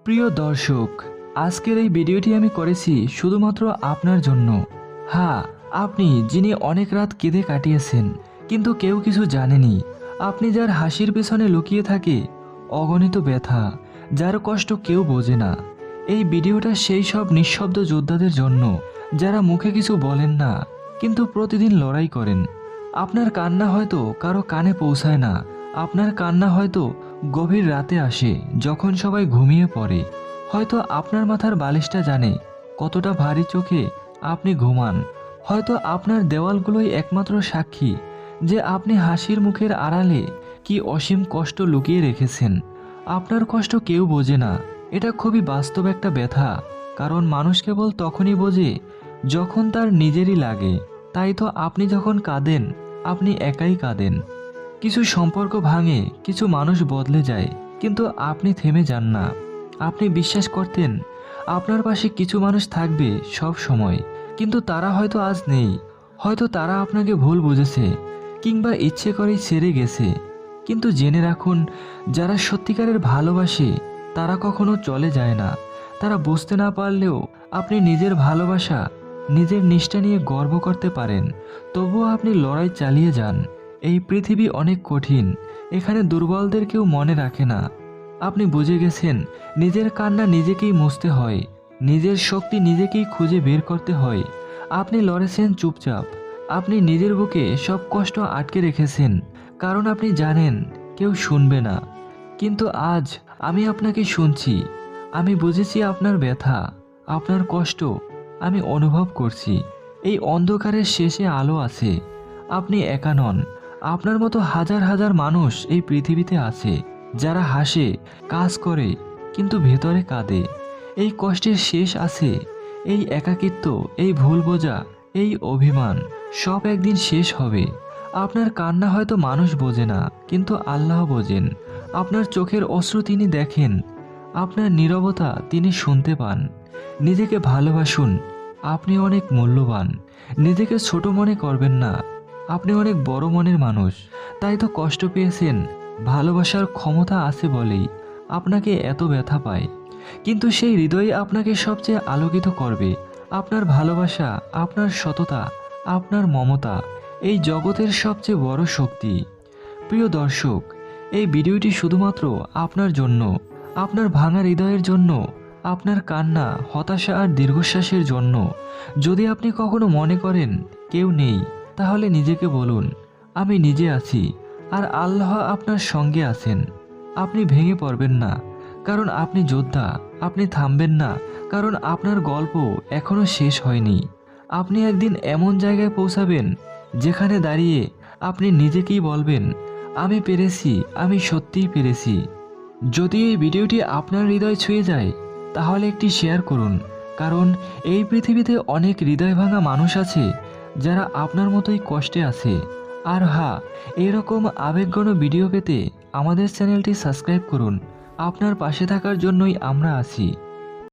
প্রিয় দর্শক, আজকের এই ভিডিওটি আমি করেছি শুধুমাত্র আপনার জন্য। হ্যাঁ, আপনি যিনি অনেক রাত কেঁদে কাটিয়েছেন, কিন্তু কেউ কিছু জানেনি। আপনি যার হাসির পেছনে লুকিয়ে থাকে অগণিত ব্যথা, যার কষ্ট কেউ বোঝে না। এই ভিডিওটা সেই সব নিঃশব্দ যোদ্ধাদের জন্য, যারা মুখে কিছু বলেন না কিন্তু প্রতিদিন লড়াই করেন। আপনার কান্না হয়তো কারো কানে পৌঁছায় না, আপনার কান্না হয়তো গভীর রাতে আসে যখন সবাই ঘুমিয়ে পড়ে। হয়তো আপনার মাথার বালিশটা জানে কতটা ভারী চোখে আপনি ঘুমান। হয়তো আপনার দেওয়ালগুলোই একমাত্র সাক্ষী যে আপনি হাসির মুখের আড়ালে কি অসীম কষ্ট লুকিয়ে রেখেছেন। আপনার কষ্ট কেউ বোঝে না, এটা খুবই বাস্তব একটা ব্যথা। কারণ মানুষ কেবল তখনই বোঝে যখন তার নিজেরই লাগে। তাই তো আপনি যখন কাঁদেন, আপনি একাই কাঁদেন। কিছু সম্পর্ক ভাঙে, কিছু মানুষ বদলে যায়, কিন্তু আপনি থেমে যান না। আপনি বিশ্বাস করতেন আপনার পাশে কিছু মানুষ থাকবে সব সময়, কিন্তু তারা হয়তো আজ নেই। হয়তো তারা আপনাকে ভুল বুঝেছে, কিংবা ইচ্ছে করেই ছেড়ে গেছে। কিন্তু জেনে রাখুন, যারা সত্যিকারের ভালোবাসে তারা কখনো চলে যায় না। তারা বুঝতে না পারলেও আপনি নিজের ভালোবাসা, নিজের নিষ্ঠা নিয়ে গর্ব করতে পারেন। তবুও আপনি লড়াই চালিয়ে যান। এই পৃথিবী অনেক কঠিন, এখানে দুর্বলদের কেউ মনে রাখে না। আপনি বুঝে গেছেন নিজের কান্না নিজেকেই মুছতে হয়, নিজের শক্তি নিজেকেই খুঁজে বের করতে হয়। আপনি লড়েছেন চুপচাপ, আপনি নিজের বুকে সব কষ্ট আটকে রেখেছেন, কারণ আপনি জানেন কেউ শুনবে না। কিন্তু আজ আমি আপনাকে শুনছি। আমি বুঝেছি আপনার ব্যথা, আপনার কষ্ট আমি অনুভব করছি। এই অন্ধকারের শেষে আলো আছে। আপনি একা নন, আপনার মতো হাজার হাজার মানুষ এই পৃথিবীতে আছে, যারা হাসে, কাজ করে, কিন্তু ভেতরে কাঁদে। এই কষ্টের শেষ আছে, এই একাকিত্ব, এই ভুল বোঝা, এই অভিমান, সব একদিন শেষ হবে। আপনার কান্না হয়তো মানুষ বোঝে না, কিন্তু আল্লাহ বোঝেন। আপনার চোখের অশ্রু তিনি দেখেন, আপনার নীরবতা তিনি শুনতে পান। নিজেকে ভালোবাসুন, আপনি অনেক মূল্যবান। নিজেকে ছোট মনে করবেন না, আপনি অনেক বড় মনের মানুষ। তাই তো কষ্ট পেয়েছেন, ভালোবাসার ক্ষমতা আছে বলেই আপনাকে এত ব্যথা পায়। কিন্তু সেই হৃদয় আপনাকে সবচেয়ে আলোকিত করবে। আপনার ভালোবাসা, আপনার সততা, আপনার মমতা এই জগতের সবচেয়ে বড় শক্তি। প্রিয় দর্শক, এই ভিডিওটি শুধুমাত্র আপনার জন্য, আপনার ভাঙা হৃদয়ের জন্য, আপনার কান্না, হতাশা আর দীর্ঘশ্বাসের জন্য। যদি আপনি কখনো মনে করেন কেউ নেই, তাহলে নিজেকে বলুন, আমি নিজে আছি, আর আল্লাহ আপনার সঙ্গে আছেন। আপনি ভেঙে পড়বেন না, কারণ আপনি যোদ্ধা। আপনি থামবেন না, কারণ আপনার গল্প এখনো শেষ হয়নি। আপনি একদিন এমন জায়গায় পৌঁছাবেন যেখানে দাঁড়িয়ে আপনি নিজেকেই বলবেন, আমি পেরেছি, আমি সত্যিই পেরেছি। যদি এই ভিডিওটি আপনার হৃদয় ছুঁয়ে যায়, তাহলে একটি শেয়ার করুন, কারণ এই পৃথিবীতে অনেক হৃদয় ভাঙা মানুষ আছে যারা আপনার মতোই কষ্টে আছে। আর হ্যাঁ, এরকম আবেগঘন ভিডিও পেতে আমাদের চ্যানেলটি সাবস্ক্রাইব করুন। আপনার পাশে থাকার জন্যই আমরা আছি।